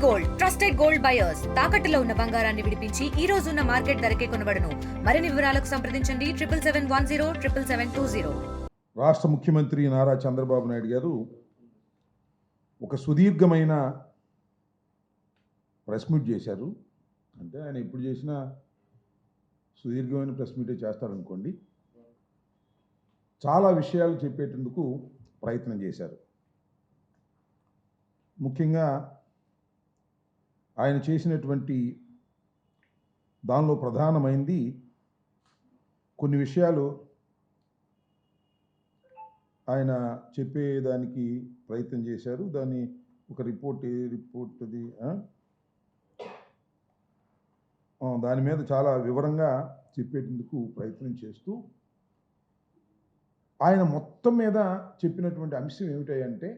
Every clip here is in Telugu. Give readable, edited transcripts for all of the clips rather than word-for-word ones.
గోల్డ్ ట్రస్టెడ్ గోల్డ్ బయర్స్ తాకట్టులో ఉన్న బంగారాన్ని విడిపించి ఈ రోజు ఉన్న మార్కెట్ ధరకే కొనబడును. మరిన్ని వివరాలకు సంప్రదించండి 7771077720. రాష్ట్ర ముఖ్యమంత్రి నారా చంద్రబాబు నాయుడు గారు ఒక సుదీర్ఘమైన ప్రెస్ మీట్ చేశారు. అంటే ఆయన ఎప్పుడు చేసినా సుదీర్ఘమైన ప్రెస్ మీటే చేస్తారనుకోండి. చాలా విషయాలు చెప్పేటందుకు ప్రయత్నం చేశారు. ముఖ్యంగా ఆయన చేసినటువంటి దానిలో ప్రధానమైంది కొన్ని విషయాలు ఆయన చెప్పేదానికి ప్రయత్నం చేశారు. దాన్ని ఒక రిపోర్ట్ది దాని మీద చాలా వివరంగా చెప్పేందుకు ప్రయత్నం చేస్తూ ఆయన మొత్తం మీద చెప్పినటువంటి అంశం ఏమిటంటే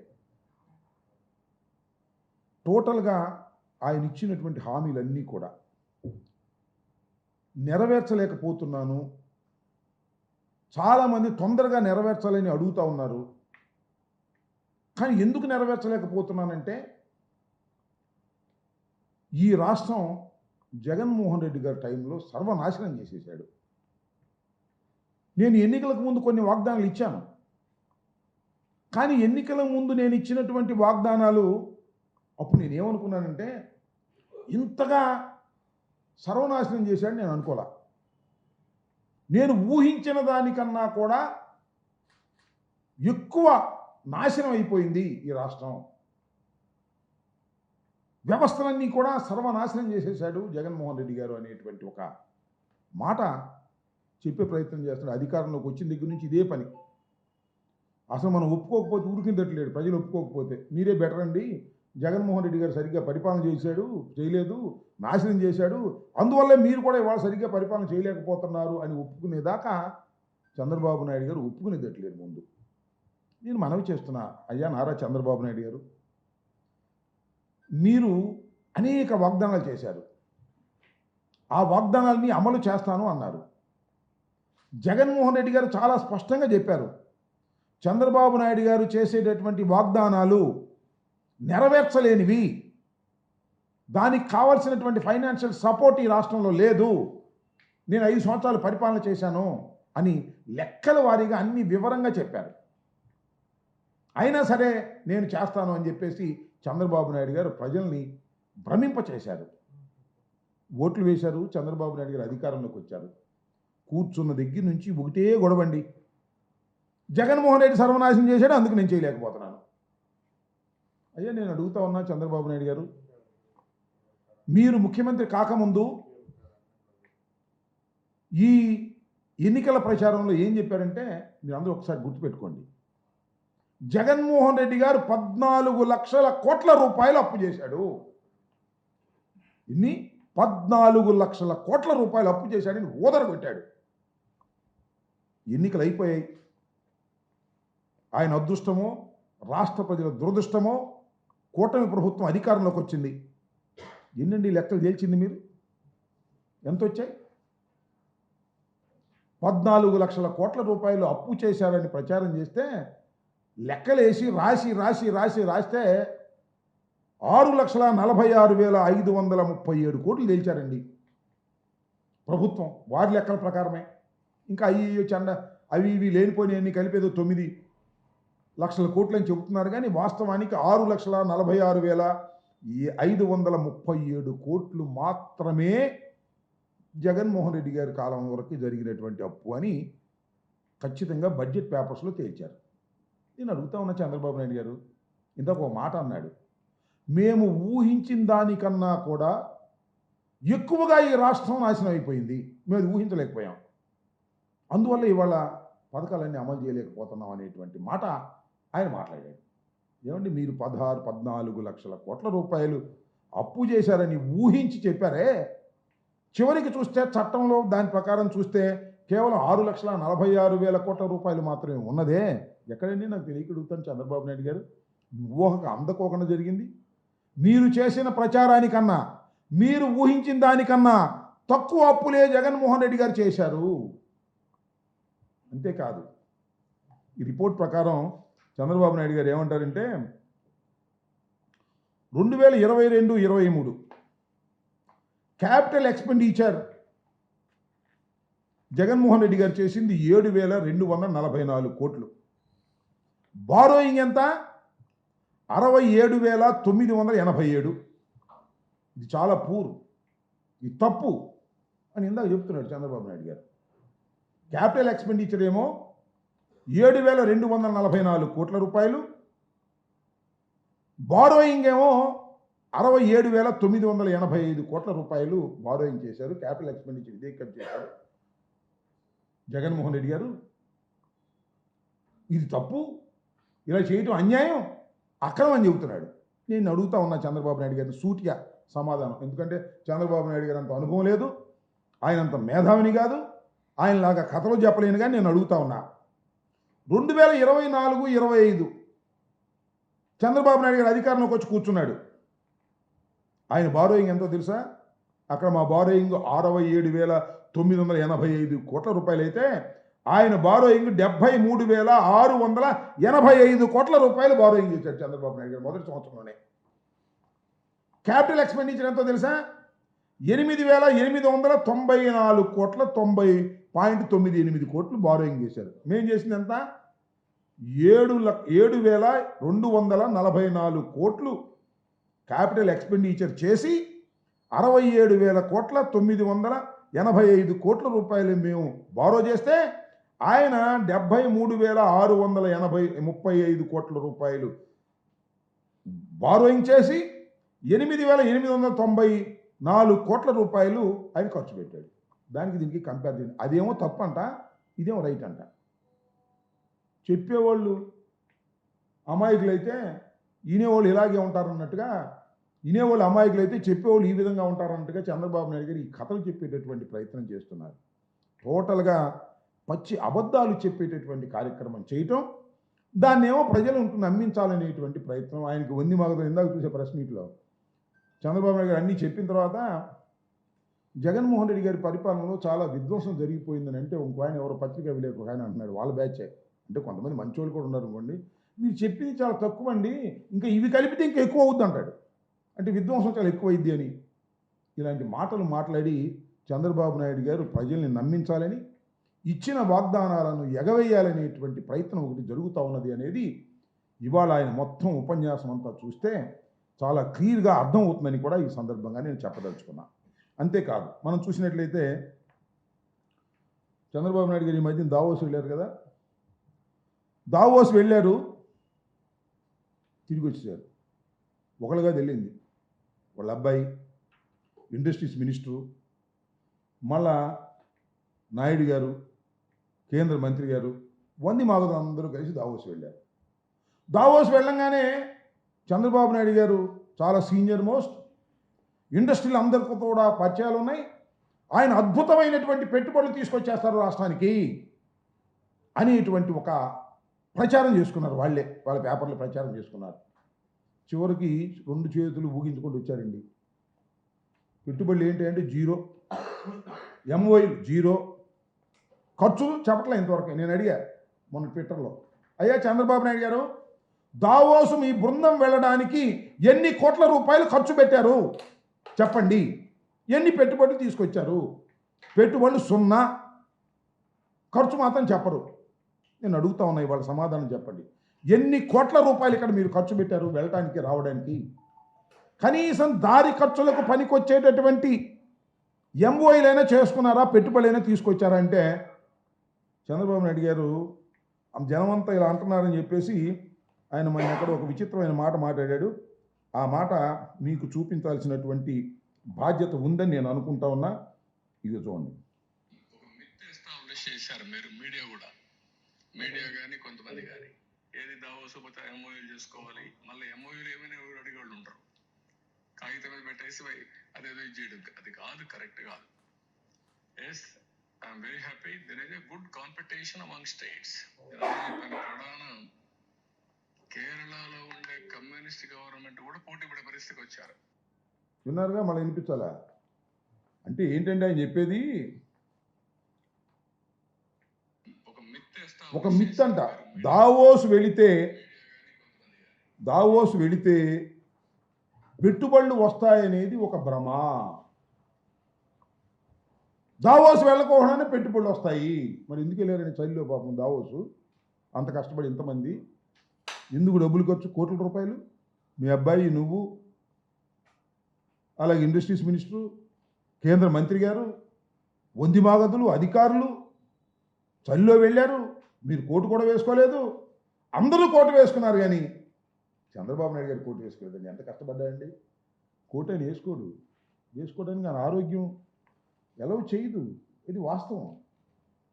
టోటల్గా ఆయన ఇచ్చినటువంటి హామీలన్నీ కూడా నెరవేర్చలేకపోతున్నాను, చాలామంది తొందరగా నెరవేర్చాలని అడుగుతూ ఉన్నారు. కానీ ఎందుకు నెరవేర్చలేకపోతున్నానంటే ఈ రాష్ట్రం జగన్మోహన్ రెడ్డి గారి టైంలో సర్వనాశనం చేసేసాడు. నేను ఎన్నికలకు ముందు కొన్ని వాగ్దానాలు ఇచ్చాను, కానీ ఎన్నికల ముందు నేను ఇచ్చినటువంటి వాగ్దానాలు అప్పుడు నేనేమనుకున్నానంటే ఇంతగా సర్వనాశనం చేశాడు నేను అనుకోలే. నేను ఊహించిన దానికన్నా కూడా ఎక్కువ నాశనం అయిపోయింది ఈ రాష్ట్రం. వ్యవస్థలన్నీ కూడా సర్వనాశనం చేసేసాడు జగన్మోహన్ రెడ్డి గారు అనేటువంటి ఒక మాట చెప్పే ప్రయత్నం చేస్తున్నాడు. అధికారంలోకి వచ్చిన దగ్గర నుంచి ఇదే పని. అసలు మనం ఒప్పుకోకపోతే ఊరికిందట్లేడు. ప్రజలు ఒప్పుకోకపోతే మీరే బెటర్ అండి, జగన్మోహన్ రెడ్డి గారు సరిగ్గా పరిపాలన చేయలేదు, నాశనం చేశాడు, అందువల్లే మీరు కూడా ఇవాళ సరిగ్గా పరిపాలన చేయలేకపోతున్నారు అని ఒప్పుకునేదాకా చంద్రబాబు నాయుడు గారు ఒప్పుకునేదట్లేదు. ముందు నేను మనవి చేస్తున్నా, అయ్యా నారా చంద్రబాబు నాయుడు గారు, మీరు అనేక వాగ్దానాలు చేశారు. ఆ వాగ్దానాలని అమలు చేస్తాను అన్నారు. జగన్మోహన్ రెడ్డి గారు చాలా స్పష్టంగా చెప్పారు, చంద్రబాబు నాయుడు గారు చేసేటటువంటి వాగ్దానాలు నెరవేర్చలేనివి, దానికి కావాల్సినటువంటి ఫైనాన్షియల్ సపోర్ట్ ఈ రాష్ట్రంలో లేదు, నేను 5 సంవత్సరాలు పరిపాలన చేశాను అని లెక్కల వారీగా అన్ని వివరంగా చెప్పారు. అయినా సరే నేను చేస్తాను అని చెప్పేసి చంద్రబాబు నాయుడు గారు ప్రజల్ని భ్రమింపచేశారు. ఓట్లు వేశారు, చంద్రబాబు నాయుడు గారు అధికారంలోకి వచ్చారు. కూర్చున్న దగ్గర నుంచి ఒకటే గొడవండి, జగన్మోహన్ రెడ్డి సర్వనాశనం చేశాడు, అందుకు నేను చేయలేకపోతున్నాను. అయ్యా నేను అడుగుతా ఉన్నా చంద్రబాబు నాయుడు గారు, మీరు ముఖ్యమంత్రి కాకముందు ఈ ఎన్నికల ప్రచారంలో ఏం చెప్పారంటే మీరు అందరూ ఒకసారి గుర్తుపెట్టుకోండి. జగన్మోహన్ రెడ్డి గారు 14 లక్షల కోట్ల రూపాయలు అప్పు చేశాడు. ఇన్ని 14 లక్షల కోట్ల రూపాయలు అప్పు చేశాడని ఊదరగొట్టాడు. ఎన్నికలు అయిపోయాయి. ఆయన అదృష్టమో రాష్ట్ర ప్రజల దురదృష్టమో కూటమి ప్రభుత్వం అధికారంలోకి వచ్చింది. ఎన్నండి లెక్కలు తేల్చింది మీరు? ఎంత వచ్చాయి? 14 లక్షల కోట్ల రూపాయలు అప్పు చేశారని ప్రచారం చేస్తే లెక్కలేసి రాస్తే 6,46,537 కోట్లు తేల్చారండి ప్రభుత్వం వారి లెక్కల ప్రకారమే. ఇంకా అవి ఇవి లేనిపోయినవన్నీ కలిపేదో 9 లక్షల కోట్లు అని చెబుతున్నారు, కానీ వాస్తవానికి 6,46,537 కోట్లు మాత్రమే జగన్మోహన్ రెడ్డి గారి కాలం వరకు జరిగినటువంటి అప్పు అని ఖచ్చితంగా బడ్జెట్ పేపర్స్లో తేల్చారు. నేను అడుగుతా ఉన్న చంద్రబాబు నాయుడు గారు, ఇందాక ఒక మాట అన్నాడు, మేము ఊహించిన దానికన్నా కూడా ఎక్కువగా ఈ రాష్ట్రం నాశనం అయిపోయింది, మేము ఊహించలేకపోయాం, అందువల్ల ఇవాళ పథకాలన్నీ అమలు చేయలేకపోతున్నాం అనేటువంటి మాట ఆయన మాట్లాడాడు. ఏమండి, మీరు 14 లక్షల కోట్ల రూపాయలు అప్పు చేశారని ఊహించి చెప్పారే, చివరికి చూస్తే చట్టంలో దాని ప్రకారం చూస్తే కేవలం 6,46,000 కోట్ల రూపాయలు మాత్రమే ఉన్నదే. ఎక్కడండి నాకు తెలియకడుగుతాను చంద్రబాబు నాయుడు గారు, ఊహకు అందకోకుండా జరిగింది. మీరు చేసిన ప్రచారానికన్నా మీరు ఊహించిన దానికన్నా తక్కువ అప్పులే జగన్మోహన్ రెడ్డి గారు చేశారు. అంతేకాదు, ఈ రిపోర్ట్ ప్రకారం చంద్రబాబు నాయుడు గారు ఏమంటారంటే 2022-23 క్యాపిటల్ ఎక్స్పెండిచర్ జగన్మోహన్ రెడ్డి గారు చేసింది 7,244 కోట్లు. బారోయింగ్ ఎంత? 67,987. ఇది చాలా పూర్, ఇది తప్పు అని ఇందాక చెప్తున్నాడు చంద్రబాబు నాయుడు గారు. క్యాపిటల్ ఎక్స్పెండిచర్ ఏమో 7,244 కోట్ల రూపాయలు, బారోయింగ్ ఏమో 67,985 కోట్ల రూపాయలు బారోయింగ్ చేశారు. క్యాపిటల్ ఎక్స్పెండిచర్ ఇదే కట్ చేశారు జగన్మోహన్ రెడ్డి గారు. ఇది తప్పు, ఇలా చేయటం అన్యాయం, అక్రమం అని చెబుతున్నాడు. నేను అడుగుతా ఉన్నా చంద్రబాబు నాయుడు గారిని సూటిగా సమాధానం. ఎందుకంటే చంద్రబాబు నాయుడు గారు అంత అనుభవం లేదు, ఆయన అంత మేధావిని కాదు, ఆయనలాగా కథలు చెప్పలేను. కానీ నేను అడుగుతా ఉన్నా, 2024-25 చంద్రబాబు నాయుడు గారు అధికారంలోకి వచ్చి కూర్చున్నాడు. ఆయన బారోయింగ్ ఎంతో తెలుసా? అక్కడ మా బారోయింగ్ 67,985 కోట్ల రూపాయలు అయితే ఆయన బారోయింగ్ 73,685 కోట్ల రూపాయలు బారోయింగ్ చేశాడు చంద్రబాబు నాయుడు గారు మొదటి సంవత్సరంలోనే. క్యాపిటల్ ఎక్స్పెండిచర్ ఎంతో తెలుసా? 8,894 కోట్ల 90.98 కోట్లు బారోయింగ్ చేశారు. మేము చేసింది ఎంత? 7,244 కోట్లు క్యాపిటల్ ఎక్స్పెండిచర్ చేసి 67,000 కోట్ల 985 కోట్ల రూపాయలు మేము బారో చేస్తే ఆయన 73,635 కోట్ల రూపాయలు బారోయింగ్ చేసి 8,894 కోట్ల రూపాయలు ఆయన ఖర్చు పెట్టాడు. దానికి దీనికి కంపేర్ చేయండి. అదేమో తప్పు అంట, ఇదేమో రైట్ అంట. చెప్పేవాళ్ళు అమాయకులైతే వినేవాళ్ళు ఇలాగే ఉంటారన్నట్టుగా, వినేవాళ్ళు అమాయకులైతే చెప్పేవాళ్ళు ఈ విధంగా ఉంటారన్నట్టుగా చంద్రబాబు నాయుడు గారు ఈ కథలు చెప్పేటటువంటి ప్రయత్నం చేస్తున్నారు. టోటల్గా పచ్చి అబద్ధాలు చెప్పేటటువంటి కార్యక్రమం చేయటం, దాన్నేమో ప్రజలు నమ్మించాలనేటువంటి ప్రయత్నం. ఆయనకి వంది మగదు. ఇందాక చూసే ప్రెస్ మీట్లో చంద్రబాబు నాయుడు గారు అన్నీ చెప్పిన తర్వాత జగన్మోహన్ రెడ్డి గారి పరిపాలనలో చాలా విధ్వంసం జరిగిపోయిందని అంటే ఇంకో ఆయన ఎవరో పత్రికా విలేకరు ఆయన అంటున్నాడు, వాళ్ళ బ్యాచే. అంటే కొంతమంది మంచోళ్ళు కూడా ఉన్నారు అనుకోండి, మీరు చెప్పింది చాలా తక్కువ అండి, ఇంకా ఇవి కలిపితే ఇంకా ఎక్కువ అవుద్ది అంటాడు. అంటే విధ్వంసం చాలా ఎక్కువ అయింది అని ఇలాంటి మాటలు మాట్లాడి చంద్రబాబు నాయుడు గారు ప్రజల్ని నమ్మించాలని, ఇచ్చిన వాగ్దానాలను ఎగవేయాలనేటువంటి ప్రయత్నం ఒకటి జరుగుతూ ఉన్నది అనేది ఇవాళ ఆయన మొత్తం ఉపన్యాసం అంతా చూస్తే చాలా క్లియర్గా అర్థమవుతుందని కూడా ఈ సందర్భంగా నేను చెప్పదలుచుకున్నా. అంతేకాదు, మనం చూసినట్లయితే చంద్రబాబు నాయుడు గారు ఈ మధ్యన దావోస్ వెళ్ళారు కదా, దావోస్ వెళ్ళారు, తిరిగి వచ్చేసారు. ఒకళ్ళుగా వెళ్ళింది వాళ్ళ అబ్బాయి ఇండస్ట్రీస్ మినిస్టరు, మళ్ళా నాయుడు గారు కేంద్ర మంత్రి గారు, వంది మాగదు అందరూ కలిసి దావోస్ వెళ్ళారు. దావోస్ వెళ్ళంగానే చంద్రబాబు నాయుడు గారు చాలా సీనియర్ మోస్ట్, ఇండస్ట్రీలు అందరితో కూడా పరిచయాలు ఉన్నాయి, ఆయన అద్భుతమైనటువంటి పెట్టుబడులు తీసుకొచ్చేస్తారు రాష్ట్రానికి అనేటువంటి ఒక ప్రచారం చేసుకున్నారు. వాళ్ళ పేపర్లో ప్రచారం చేసుకున్నారు. చివరికి 2 చేతులు ఊగించుకుంటూ వచ్చారండి. పెట్టుబడులు ఏంటి అంటే జీరో, ఎంఓఐ జీరో, ఖర్చులు చెప్పట్లే ఇంతవరకు. నేను అడిగా మొన్న ట్విట్టర్లో, అయ్యా చంద్రబాబు నాయుడు గారు, దావోసు మీ బృందం వెళ్ళడానికి ఎన్ని కోట్ల రూపాయలు ఖర్చు పెట్టారు చెప్పండి, ఎన్ని పెట్టుబడులు తీసుకొచ్చారు? పెట్టుబడులు 0, ఖర్చు మాత్రం చెప్పరు. నేను అడుగుతా ఉన్నా, ఇవాళ సమాధానం చెప్పండి. ఎన్ని కోట్ల రూపాయలు ఇక్కడ మీరు ఖర్చు పెట్టారు వెళ్ళటానికి రావడానికి? కనీసం దారి ఖర్చులకు పనికొచ్చేటటువంటి ఎంఓఐలైనా చేసుకున్నారా, పెట్టుబడులైనా తీసుకొచ్చారా అంటే చంద్రబాబు నాయుడు గారు జనమంతా ఇలా అంటున్నారని చెప్పేసి ఆయన మన ఎక్కడ ఒక విచిత్రమైన మాట మాట్లాడాడు. ఆ మాట మీకు చూపించాల్సినటువంటి బాధ్యత ఉందని నేను అనుకుంటా ఉన్నా. ఇది చూడండి. చేశారు మీరు మీడియా కానీ కొంతమంది కానీ, ఏది దావోసు పోతే ఎంఓయూలు చేసుకోవాలి, మళ్ళీ ఎంఓయూలు ఏమైనా ఎవరు అడిగేవాళ్ళు ఉంటారు, కాగితం మీద పెట్టేసి అదేదో చేయడం అది కాదు, కరెక్ట్ కాదు. Yes, I'm very happy there is a good competition among states. ప్రధాన కేరళలో ఉండే కమ్యూనిస్ట్ గవర్నమెంట్ కూడా పోటీ పడే పరిస్థితికి వచ్చారు. విన్నారుగా, మళ్ళీ వినిపించాలా అంటే ఏంటంటే ఆయన చెప్పేది ఒక మిత్ అంట. దావోస్ వెళితే పెట్టుబడులు వస్తాయనేది ఒక భ్రమ. దావోస్ వెళ్ళకోకుండానే పెట్టుబడులు వస్తాయి. మరి ఎందుకు వెళ్ళారని చలిలో పాపం దావోసు అంత కష్టపడి ఇంతమంది ఎందుకు డబ్బులు ఖర్చు కోట్ల రూపాయలు? మీ అబ్బాయి, నువ్వు, అలాగే ఇండస్ట్రీస్ మినిస్టరు, కేంద్ర మంత్రి గారు, వందిమాగదులు, అధికారులు చలిలో వెళ్ళారు. మీరు కోటు కూడా వేసుకోలేదు, అందరూ కోటు వేసుకున్నారు. కానీ చంద్రబాబు నాయుడు గారు కోటు వేసుకోలేదండి. ఎంత కష్టపడ్డాయండి. కోటు అని వేసుకోవడానికి ఆయన ఆరోగ్యం ఎలా చేయదు, ఇది వాస్తవం.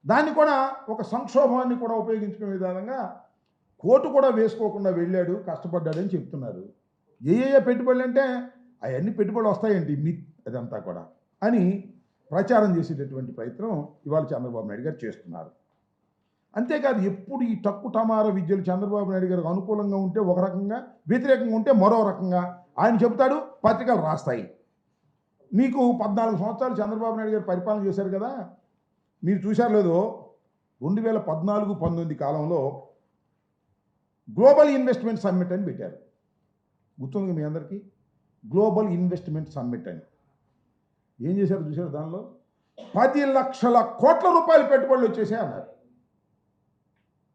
దాన్ని కూడా ఒక సంక్షోభాన్ని కూడా ఉపయోగించుకునే విధానంగా కోటు కూడా వేసుకోకుండా వెళ్ళాడు, కష్టపడ్డాడని చెప్తున్నారు. ఏ పెట్టుబడులు అంటే అవన్నీ పెట్టుబడులు వస్తాయండి, మిత్ అదంతా కూడా అని ప్రచారం చేసేటటువంటి ప్రయత్నం ఇవాళ చంద్రబాబు నాయుడు గారు చేస్తున్నారు. అంతేకాదు, ఎప్పుడు ఈ టక్కు టమార విద్యలు చంద్రబాబు నాయుడు గారికి అనుకూలంగా ఉంటే ఒక రకంగా, వ్యతిరేకంగా ఉంటే మరో రకంగా ఆయన చెబుతాడు, పత్రికలు రాస్తాయి. మీకు 14 సంవత్సరాలు చంద్రబాబు నాయుడు గారు పరిపాలన చేశారు కదా, మీరు చూశారు లేదో 2014-19 కాలంలో గ్లోబల్ ఇన్వెస్ట్మెంట్ సమ్మిట్ అని పెట్టారు. గుర్తుంది మీ అందరికీ? గ్లోబల్ ఇన్వెస్ట్మెంట్ సమ్మిట్ అని ఏం చేశారు చూశారు? దానిలో 10 లక్షల కోట్ల రూపాయలు పెట్టుబడులు వచ్చేసాయి అన్నారు.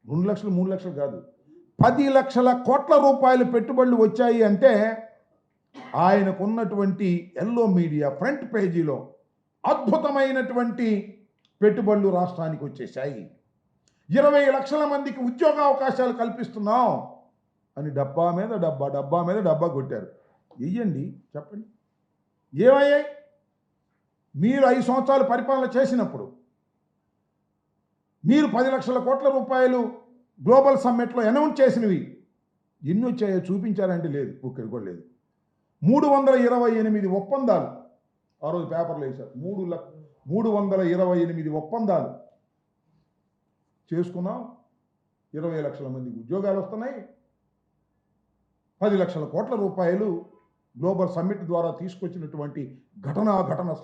2 లక్షలు 3 లక్షలు కాదు, 10 లక్షల కోట్ల రూపాయలు పెట్టుబడులు వచ్చాయి. అంటే ఆయనకున్నటువంటి ఎల్లో మీడియా ఫ్రంట్ పేజీలో అద్భుతమైనటువంటి పెట్టుబడులు రాష్ట్రానికి వచ్చేసాయి. 20 లక్షల మందికి ఉద్యోగ అవకాశాలు కల్పిస్తున్నాం అని డబ్బా మీద డబ్బా కొట్టారు. వెయ్యండి, చెప్పండి ఏమయ్యాయి? మీరు 5 సంవత్సరాలు పరిపాలన చేసినప్పుడు మీరు 10 లక్షల కోట్ల రూపాయలు గ్లోబల్ సమ్మిట్లో అనౌన్స్ చేసినవి ఎన్ని వచ్చాయో చూపించారంటే లేదు, ఒక్కటి కూడా లేదు. 328 ఒప్పందాలు ఆ రోజు పేపర్లో వేశారు. 328 ఒప్పందాలు చేసుకున్నాం. 20 లక్షల మందికి ఉద్యోగాలు వస్తున్నాయి. 10 లక్షల కోట్ల రూపాయలు గ్లోబల్ సమ్మిట్ ద్వారా తీసుకొచ్చినటువంటి ఘటన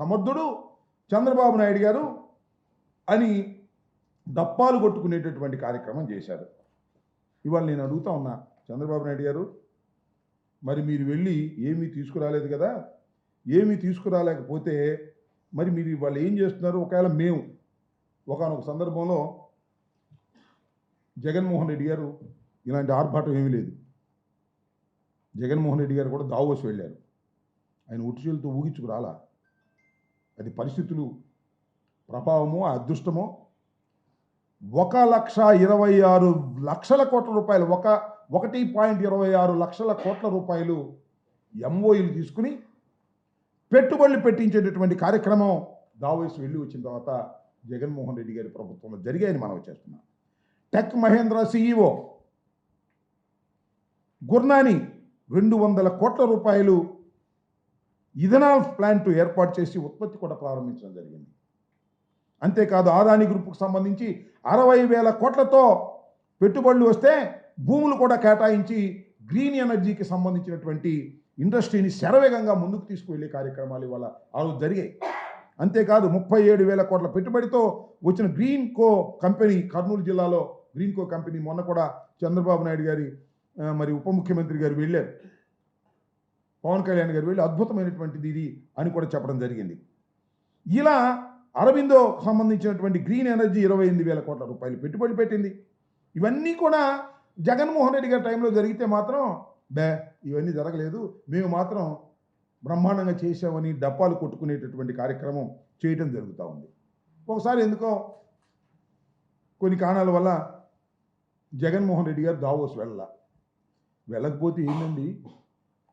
సమర్థుడు చంద్రబాబు నాయుడు గారు అని దప్పాలు కొట్టుకునేటటువంటి కార్యక్రమం చేశారు. ఇవాళ నేను అడుగుతా ఉన్నా, చంద్రబాబు నాయుడు గారు, మరి మీరు వెళ్ళి ఏమీ తీసుకురాలేదు కదా, ఏమీ తీసుకురాలేకపోతే మరి మీరు వాళ్ళు ఏం చేస్తున్నారు? ఒకవేళ మేము ఒకానొక సందర్భంలో జగన్మోహన్ రెడ్డి గారు ఇలాంటి ఆర్భాటం ఏమీ లేదు. జగన్మోహన్ రెడ్డి గారు కూడా దావోస్ వెళ్ళారు. ఆయన ఉట్టుచేలతో ఊగించుకురాలా. అది పరిస్థితులు ప్రభావమో అదృష్టమో. 1,26,00,000 కోట్ల రూపాయలు, 1.26 లక్షల కోట్ల రూపాయలు ఎంఓయూలు తీసుకుని పెట్టుబడులు పెట్టించేటటువంటి కార్యక్రమం దావోస్ వెళ్ళి వచ్చిన తర్వాత జగన్మోహన్ రెడ్డి గారి ప్రభుత్వంలో జరిగాయని మనం చేస్తున్నాం. టెక్ మహేంద్ర సిఇఓ గుర్నాని 200 కోట్ల రూపాయలు ఇథనాల్ ప్లాంట్ ఏర్పాటు చేసి ఉత్పత్తి కూడా ప్రారంభించడం జరిగింది. అంతేకాదు, ఆదాని గ్రూప్కు సంబంధించి 60,000 కోట్లతో పెట్టుబడులు వస్తే భూములు కూడా కేటాయించి గ్రీన్ ఎనర్జీకి సంబంధించినటువంటి ఇండస్ట్రీని శరవేగంగా ముందుకు తీసుకువెళ్ళే కార్యక్రమాలు ఇవాళ ఆ రోజు జరిగాయి. అంతేకాదు, 37,000 కోట్ల పెట్టుబడితో వచ్చిన గ్రీన్ కో కంపెనీ, కర్నూలు జిల్లాలో గ్రీన్ కో కంపెనీ మొన్న కూడా చంద్రబాబు నాయుడు గారి మరి ఉప ముఖ్యమంత్రి గారు వెళ్ళారు, పవన్ కళ్యాణ్ గారు వెళ్ళి అద్భుతమైనటువంటిది ఇది అని కూడా చెప్పడం జరిగింది. ఇలా అరబిందో సంబంధించినటువంటి గ్రీన్ ఎనర్జీ 28,000 కోట్ల రూపాయలు పెట్టుబడి పెట్టింది. ఇవన్నీ కూడా జగన్మోహన్ రెడ్డి గారి టైంలో జరిగితే మాత్రం ఇవన్నీ జరగలేదు, మేము మాత్రం బ్రహ్మాండంగా చేసామని డప్పాలు కొట్టుకునేటటువంటి కార్యక్రమం చేయటం జరుగుతూ ఉంది. ఒకసారి ఎందుకో కొన్ని కారణాల వల్ల జగన్మోహన్ రెడ్డి గారు దావోస్ వెళ్ళకపోతే ఏంటండి,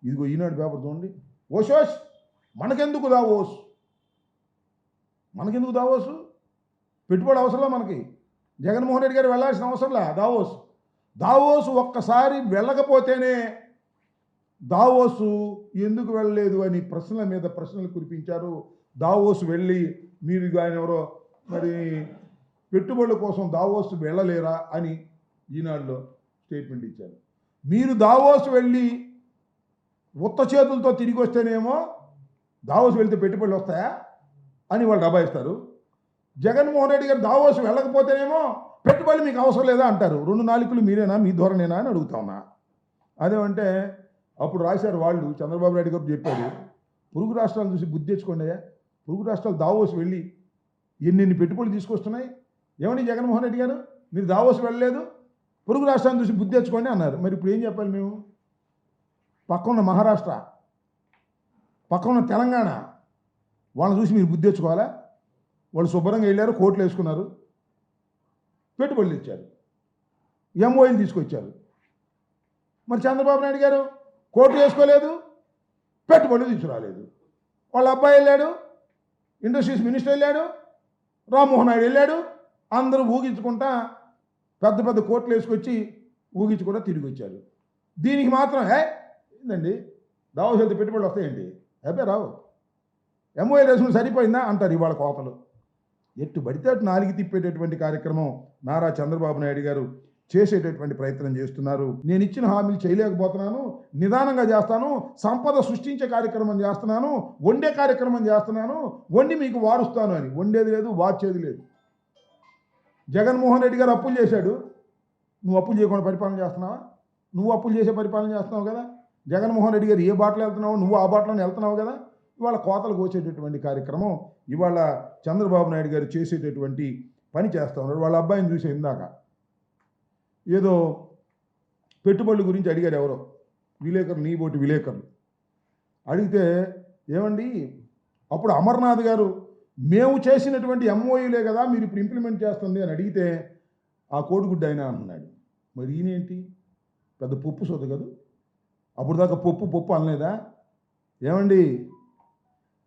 ఇదిగో ఈనాడు పేపర్ చూడండి, ఓషోష్ మనకెందుకు దావోస్, పెట్టుబడి అవసరంలా మనకి, జగన్మోహన్ రెడ్డి గారు వెళ్ళాల్సిన అవసరంలా దావోస్ ఒక్కసారి వెళ్ళకపోతేనే దావోసు ఎందుకు వెళ్ళలేదు అని ప్రశ్నల మీద ప్రశ్నలు కురిపించారు. దావోస్ వెళ్ళి మీరు ఆయన ఎవరో మరి పెట్టుబడుల కోసం దావోస్ వెళ్ళలేరా అని ఈనాడులో స్టేట్మెంట్ ఇచ్చారు. మీరు దావోస్ వెళ్ళి ఉత్త చేతులతో తిరిగి వస్తేనేమో దావోస్ వెళ్తే పెట్టుబడులు వస్తాయా అని వాళ్ళు దబాయిస్తారు. జగన్మోహన్ రెడ్డి గారు దావోస్ వెళ్ళకపోతేనేమో పెట్టుబడులు మీకు అవసరం లేదా అంటారు. 2 నాలుకలు మీరేనా, మీ ధోరణేనా అని అడుగుతా ఉన్నా. అదేమంటే అప్పుడు రాశారు వాళ్ళు, చంద్రబాబు నాయుడు గారు చెప్పాడు, పొరుగు రాష్ట్రాలను చూసి బుద్ధి తెచ్చుకోండి అయ్యా, పొరుగు రాష్ట్రాలు దావోస్ వెళ్ళి ఎన్ని పెట్టుబడులు తీసుకొస్తున్నాయి, ఏమని జగన్మోహన్ రెడ్డి గారు మీరు దావోస్ వెళ్ళలేదు, పొరుగు రాష్ట్రాలను చూసి బుద్ధి తెచ్చుకోండి అన్నారు. మరి ఇప్పుడు ఏం చెప్పాలి మేము? పక్కన మహారాష్ట్ర, పక్కన తెలంగాణ, వాళ్ళని చూసి మీరు బుద్ధి తెచ్చుకోవాలా? వాళ్ళు శుభ్రంగా వెళ్ళారు, కోట్లు వేసుకున్నారు, పెట్టుబడులు ఇచ్చారు, ఎంఓఎలు తీసుకొచ్చారు. మరి చంద్రబాబు నాయుడు గారు కోట్లు వేసుకోలేదు, పెట్టుబడులు తీసుకురాలేదు. వాళ్ళ అబ్బాయి వెళ్ళాడు, ఇండస్ట్రీస్ మినిస్టర్ వెళ్ళాడు, రామ్మోహన్ నాయుడు వెళ్ళాడు, అందరూ ఊగించుకుంటా పెద్ద పెద్ద కోట్లు వేసుకొచ్చి ఊగించుకుంటా తిరిగి వచ్చారు. దీనికి మాత్రం ఏందండి దావోస్ వెళ్తే పెట్టుబడులు వస్తాయండి, అయిపోయి రావు, ఎంఓఏ వేసుకుని సరిపోయిందా అంటారు ఇవాళ కోతలు. ఎట్టు పడితే అటు నాలుగు తిప్పేటటువంటి కార్యక్రమం నారా చంద్రబాబు నాయుడు గారు చేసేటటువంటి ప్రయత్నం చేస్తున్నారు. నేను ఇచ్చిన హామీలు చేయలేకపోతున్నాను, నిదానంగా చేస్తాను, సంపద సృష్టించే కార్యక్రమం చేస్తున్నాను, వండే కార్యక్రమం చేస్తున్నాను, వండి మీకు వారుస్తాను అని. వండేది లేదు, వార్చేది లేదు. జగన్మోహన్ రెడ్డి గారు అప్పులు చేశాడు, నువ్వు అప్పులు చేయకుండా పరిపాలన చేస్తున్నావా? నువ్వు అప్పులు చేసే పరిపాలన చేస్తున్నావు కదా. జగన్మోహన్ రెడ్డి గారు ఏ బాటలో వెళ్తున్నావు, నువ్వు ఆ బాటలోనే వెళ్తున్నావు కదా. ఇవాళ కోతలు కోసేటటువంటి కార్యక్రమం ఇవాళ చంద్రబాబు నాయుడు గారు చేసేటటువంటి పని చేస్తూ ఉన్నాడు. వాళ్ళ అబ్బాయిని చూసే ఇందాక ఏదో పెట్టుబడుల గురించి అడిగారు ఎవరో విలేకరులు, నీ బోటి విలేకరులు అడిగితే, ఏమండి అప్పుడు అమర్నాథ్ గారు మేము చేసినటువంటి ఎంఓయూలే కదా మీరు ఇప్పుడు ఇంప్లిమెంట్ చేస్తుంది అని అడిగితే ఆ కోడిగుడ్డు అయినా అంటున్నాడు. మరి ఈయనేంటి పెద్ద పప్పు సోద కదా, అప్పుడు దాకా పప్పు అనలేదా? ఏమండి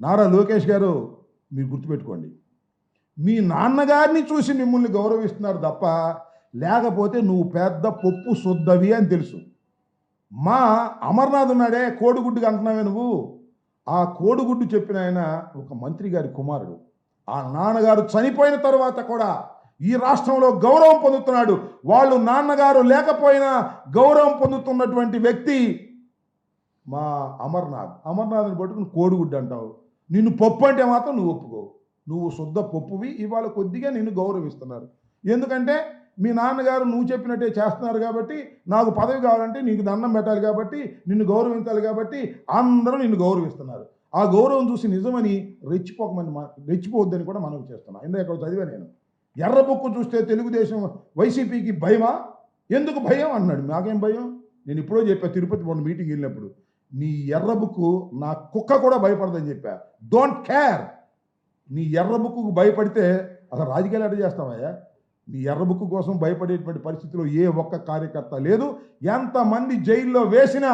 నారా లోకేష్ గారు మీరు గుర్తుపెట్టుకోండి, మీ నాన్నగారిని చూసి మిమ్మల్ని గౌరవిస్తున్నారు తప్ప, లేకపోతే నువ్వు పెద్ద పప్పు శుద్ధవి అని తెలుసు. మా అమర్నాథ్ ఉన్నాడే కోడిగుడ్డుగా అంటున్నావే నువ్వు, ఆ కోడిగుడ్డు చెప్పిన ఆయన ఒక మంత్రి గారి కుమారుడు. ఆ నాన్నగారు చనిపోయిన తర్వాత కూడా ఈ రాష్ట్రంలో గౌరవం పొందుతున్నాడు. వాళ్ళు నాన్నగారు లేకపోయినా గౌరవం పొందుతున్నటువంటి వ్యక్తి మా అమర్నాథ్ని పట్టుకుని కోడిగుడ్డు అంటావు. నిన్ను పప్పు అంటే మాత్రం నువ్వు ఒప్పుకోవు. నువ్వు శుద్ధ పప్పువి. ఇవాళ కొద్దిగా నిన్ను గౌరవిస్తున్నారు. ఎందుకంటే మీ నాన్నగారు నువ్వు చెప్పినట్టే చేస్తున్నారు కాబట్టి, నాకు పదవి కావాలంటే నీకు దండం పెట్టాలి కాబట్టి, నిన్ను గౌరవించాలి కాబట్టి అందరూ నిన్ను గౌరవిస్తున్నారు. ఆ గౌరవం చూసి నిజమని రెచ్చిపోవద్దని కూడా మనవి చేస్తున్నా. ఇందులో ఇక్కడ చదివా నేను, ఎర్ర బుక్కు చూస్తే తెలుగుదేశం వైసీపీకి భయమా? ఎందుకు భయం అన్నాడు. నాకేం భయం? నేను ఇప్పుడో చెప్పా, తిరుపతి మొన్న మీటింగ్ వెళ్ళినప్పుడు, నీ ఎర్ర బుక్కు నా కుక్క కూడా భయపడదని చెప్పా. Don't care. నీ ఎర్ర బుక్కు భయపడితే అసలు రాజకీయాలు ఎట్లా చేస్తావయ్యా? నీ ఎర్ర బుక్కు కోసం భయపడేటువంటి పరిస్థితిలో ఏ ఒక్క కార్యకర్త లేదు. ఎంతమంది జైల్లో వేసినా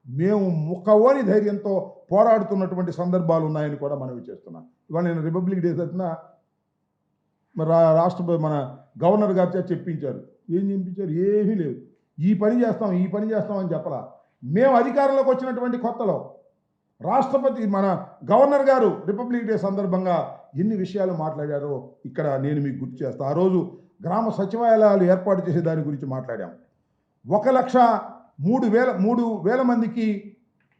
మేము ముక్కవోని ధైర్యంతో పోరాడుతున్నటువంటి సందర్భాలు ఉన్నాయని కూడా మనవి చేస్తున్నాం. ఇవాళ నేను రిపబ్లిక్ డే తరఫున మరి మన గవర్నర్ గారు చెప్పించారు. ఏం చెప్పించారు? ఏమీ లేదు. ఈ పని చేస్తామని చెప్పలా. మేము అధికారంలోకి వచ్చినటువంటి కొత్తలో రాష్ట్రపతి మన గవర్నర్ గారు రిపబ్లిక్ డే సందర్భంగా ఎన్ని విషయాలు మాట్లాడారో ఇక్కడ నేను మీకు గుర్తు చేస్తాను. ఆ రోజు గ్రామ సచివాలయాలు ఏర్పాటు చేసే దాని గురించి మాట్లాడాం. 1,03,000 మందికి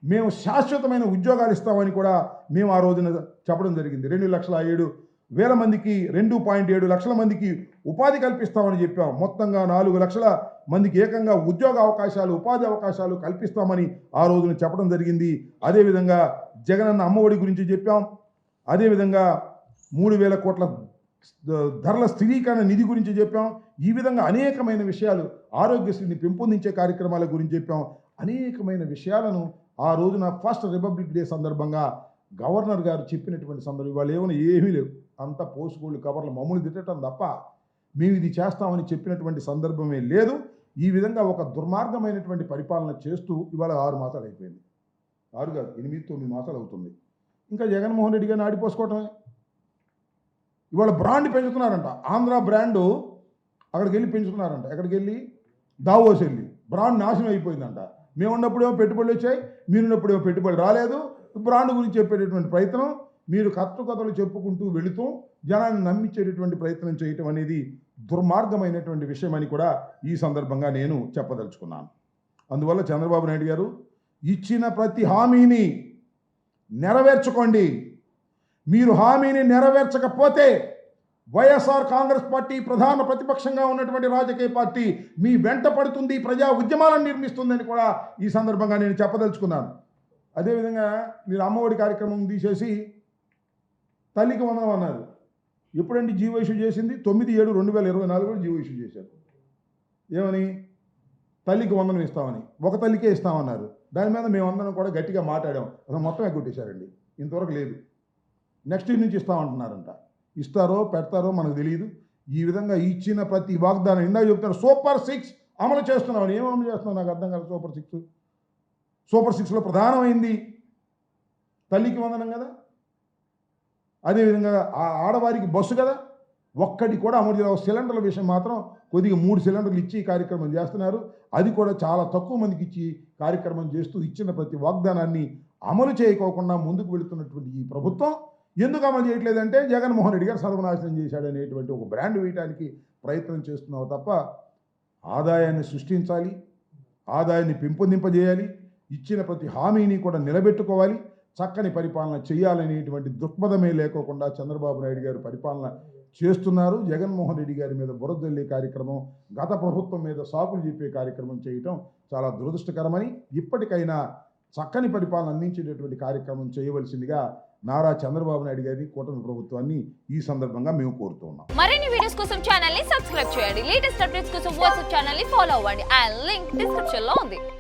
మేము శాశ్వతమైన ఉద్యోగాలు ఇస్తామని కూడా మేము ఆ రోజున చెప్పడం జరిగింది. 2,07,000 మందికి 2.7 లక్షల మందికి ఉపాధి కల్పిస్తామని చెప్పాం. మొత్తంగా 4 లక్షల మందికి ఏకంగా ఉద్యోగ అవకాశాలు, ఉపాధి అవకాశాలు కల్పిస్తామని ఆ రోజున చెప్పడం జరిగింది. అదేవిధంగా జగనన్న అమ్మఒడి గురించి చెప్పాం. అదేవిధంగా 3,000 కోట్ల ధరల స్థిరీకరణ నిధి గురించి చెప్పాం. ఈ విధంగా అనేకమైన విషయాలు, ఆరోగ్యశ్రీని పెంపొందించే కార్యక్రమాల గురించి చెప్పాం. అనేకమైన విషయాలను ఆ రోజున ఫస్ట్ రిపబ్లిక్ డే సందర్భంగా గవర్నర్ గారు చెప్పినటువంటి సందర్భం వాళ్ళు ఏమీ లేవు. అంతా పోసుకోళ్ళు కవర్లు మమ్మల్ని తిట్టడం తప్ప మేము ఇది చేస్తామని చెప్పినటువంటి సందర్భమే లేదు. ఈ విధంగా ఒక దుర్మార్గమైనటువంటి పరిపాలన చేస్తూ ఇవాళ 6 మాసాలు అయిపోయింది. 6 కాదు, 8-9 మాసాలు అవుతుంది. ఇంకా జగన్మోహన్ రెడ్డి గారిని ఆడిపోసుకోవటమే. ఇవాళ బ్రాండ్ పెంచుతున్నారంట. ఆంధ్ర బ్రాండు అక్కడికి వెళ్ళి పెంచుతున్నారంట. ఎక్కడికి వెళ్ళి? దావోస్ వెళ్ళి. బ్రాండ్ నాశనం అయిపోయిందంట. మేము ఉన్నప్పుడేమో పెట్టుబడులు వచ్చాయి, మీరున్నప్పుడేమో పెట్టుబడి రాలేదు. బ్రాండ్ గురించి చెప్పేటటువంటి ప్రయత్నం, మీరు కథలు చెప్పుకుంటూ వెళుతూ జనాన్ని నమ్మించేటటువంటి ప్రయత్నం చేయటం అనేది దుర్మార్గమైనటువంటి విషయం అని కూడా ఈ సందర్భంగా నేను చెప్పదలుచుకున్నాను. అందువల్ల చంద్రబాబు నాయుడు గారు ఇచ్చిన ప్రతి హామీని నెరవేర్చుకోండి. మీరు హామీని నెరవేర్చకపోతే వైఎస్ఆర్ కాంగ్రెస్ పార్టీ ప్రధాన ప్రతిపక్షంగా ఉన్నటువంటి రాజకీయ పార్టీ మీ వెంట పడుతుంది, ప్రజా ఉద్యమాలను నిర్మిస్తుందని కూడా ఈ సందర్భంగా నేను చెప్పదలుచుకున్నాను. అదేవిధంగా మీరు అమ్మఒడి కార్యక్రమం తీసేసి తల్లికి వందనం అన్నారు. ఎప్పుడండి జీవో ఇష్యూ చేసింది? 9/7/2024 కూడా జీవో ఇష్యూ చేశారు. ఏమని? తల్లికి వందనం ఇస్తామని, ఒక తల్లికే ఇస్తామన్నారు. దాని మీద మేమందరం కూడా గట్టిగా మాట్లాడాం. అసలు మొత్తం ఎగ్గొట్టేశారండి. ఇంతవరకు లేదు. నెక్స్ట్ ఇయర్ నుంచి ఇస్తామంటున్నారంట. ఇస్తారో పెడతారో మనకు తెలియదు. ఈ విధంగా ఇచ్చిన ప్రతి వాగ్దానం, ఇందాక చెప్తాను సూపర్ 6 అమలు చేస్తున్నామని. ఏం అమలు చేస్తున్నాం నాకు అర్థం కాదు. సూపర్ 6లో ప్రధానమైంది తల్లికి వందనం కదా, అదేవిధంగా ఆడవారికి బస్సు కదా. ఒక్కటి కూడా అమలు చేయాలి. సిలిండర్ల విషయం మాత్రం కొద్దిగా 3 సిలిండర్లు ఇచ్చి కార్యక్రమం చేస్తున్నారు. అది కూడా చాలా తక్కువ మందికి ఇచ్చి కార్యక్రమం చేస్తూ ఇచ్చిన ప్రతి వాగ్దానాన్ని అమలు చేయకోకుండా ముందుకు వెళుతున్నటువంటి ఈ ప్రభుత్వం ఎందుకు అమలు చేయట్లేదంటే జగన్మోహన్ రెడ్డి గారు సర్వనాశనం చేశాడనేటువంటి ఒక బ్రాండ్ వేయడానికి ప్రయత్నం చేస్తున్నావు తప్ప ఆదాయాన్ని సృష్టించాలి, ఆదాయాన్ని పెంపొందింపజేయాలి, ఇచ్చిన ప్రతి హామీని కూడా నిలబెట్టుకోవాలి, చక్కని పరిపాలన చేయాలనేటువంటి దృక్పథమే లేకోకుండా చంద్రబాబు నాయుడు గారు పరిపాలన చేస్తున్నారు. జగన్మోహన్ రెడ్డి గారి మీద బురదల్లే కార్యక్రమం, గత ప్రభుత్వం మీద సాకులు చెప్పే కార్యక్రమం చేయటం చాలా దురదృష్టకరమని, ఇప్పటికైనా చక్కని పరిపాలన అందించేటటువంటి కార్యక్రమం చేయవలసిందిగా నారా చంద్రబాబు నాయుడు గారి కూటమి ప్రభుత్వాన్ని ఈ సందర్భంగా మేము కోరుతూ ఉన్నాం. మరిన్ని వీడియోస్ కోసం ఛానల్ ని సబ్స్క్రైబ్ చేయండి. లేటెస్ట్ అప్డేట్స్ కోసం వాట్సాప్ ఛానల్ ని ఫాలో అవ్వండి. ఆ లింక్ డిస్క్రిప్షన్ లో ఉంది.